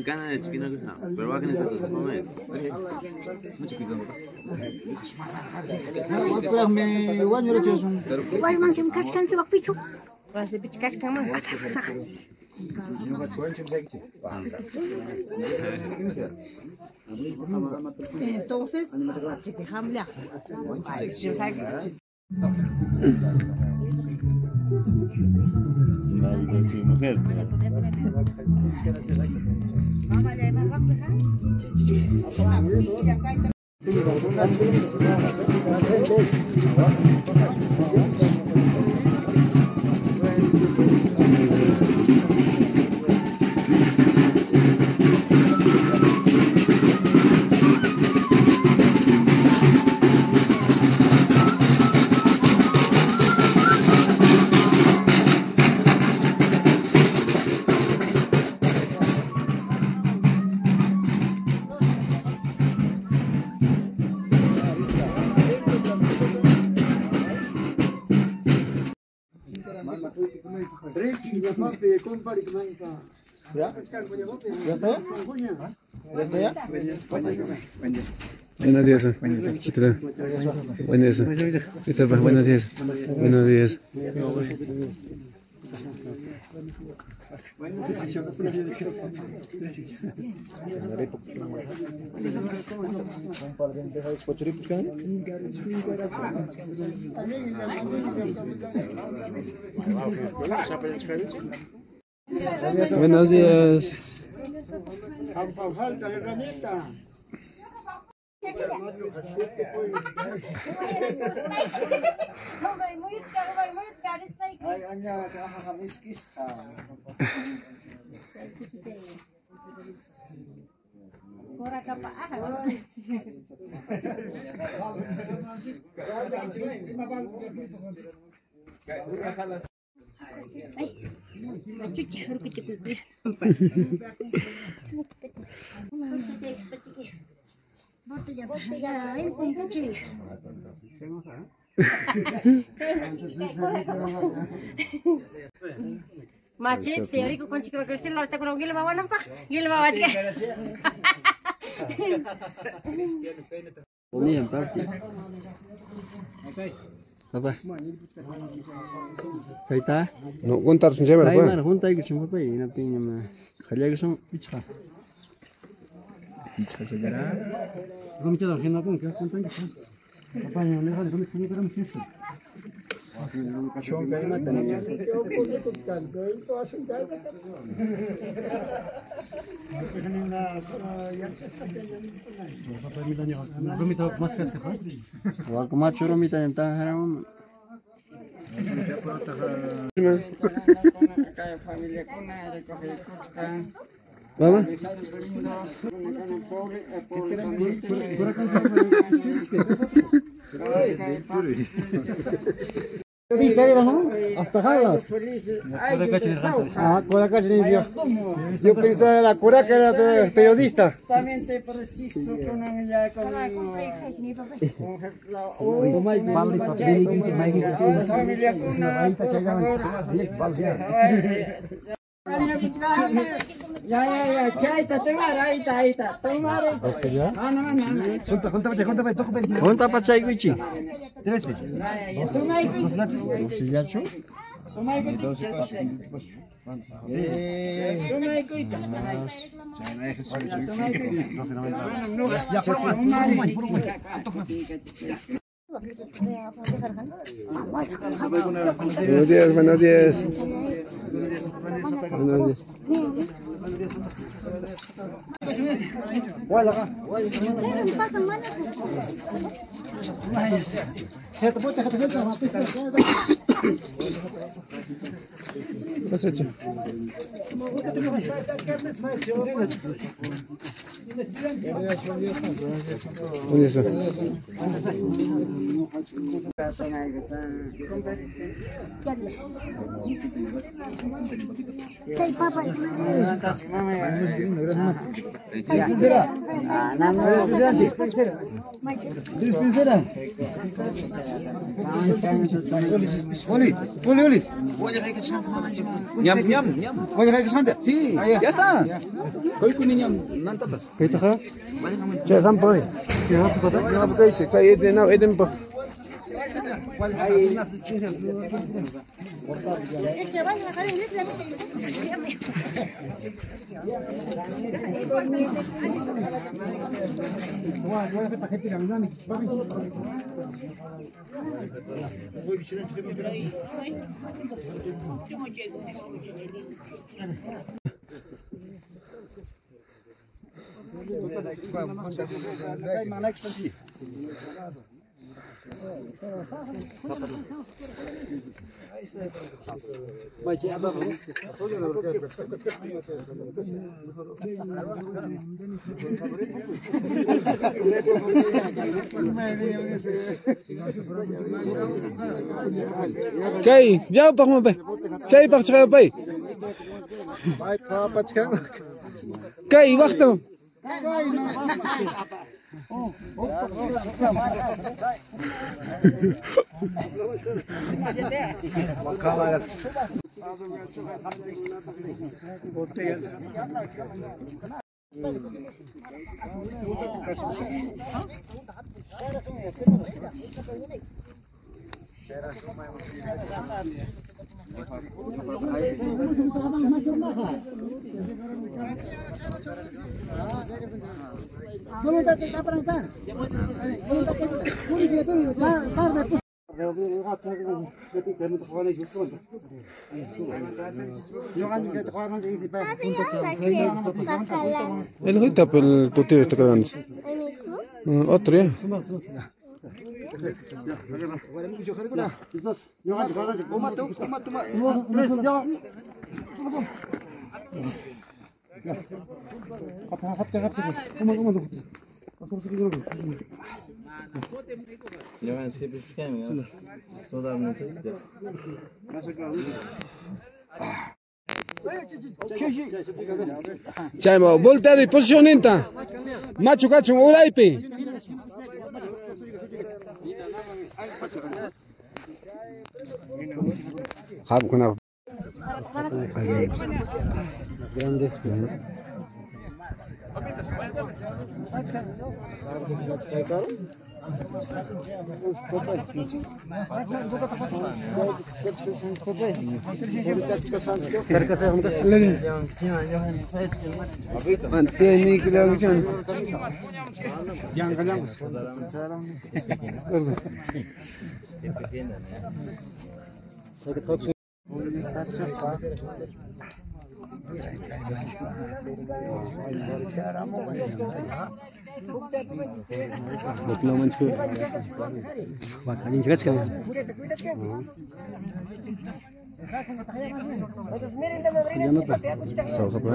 Gana de chiquino, pero va a tener ciertos momentos. Mucho pico. Igual man se me cascan tu pichu. Vas de pichu cascan man. Entonces, se quejan ya. Con su mujer. ¿Ya? ¿Ya está ya? ¿Ya está ya? Buenos días. Buenos días. Buenos días. Buenos días. Buenos días. Falta herramienta. Macam sehari aku kunci kalau kerja lalu cakap orang gila bawa nampak, gila bawa cakap. Ini yang pasti. Apa? Kaita? No, contar sin saber. Ay, man, junta que se me fue y na piña me. Khalya que son picha. Picha se dará. Vamos a dar gente con que contan que son. Papá, no le vale, vamos a tener que hacer. Shon kay mata niya. Wag machuro mi tayo taharam. Baba? Hasta jalas. Ah, Coracachi ni dio. Yo pensaba la Coraca era periodista. Exactamente preciso que una amiga ya, chaita, tomar, ahí está, tomar. Conta pachay guichi. Buenos días, buenos días. Buenos días. Cosecha. Kay papa. Ñam, ñam, ñam. Sí, ya está. Hoy con niño, nanta pas. Kay ta ka? Che kam pa. Che ha pa ta? Ya pa kay che kay eden na eden pa. Kay, jauh pak mau bay. Saya pak cakap bay. Kay, waktu. El ahorita el tuteo está grande. Otro ya. Jangan skipkan ya. Sudah mencuci. Chayma, voltea de posición enta. Macho cacho, uraipe. Sabe kuna. Grandes. Beklo manchku. Bakal jelas kan. So apa?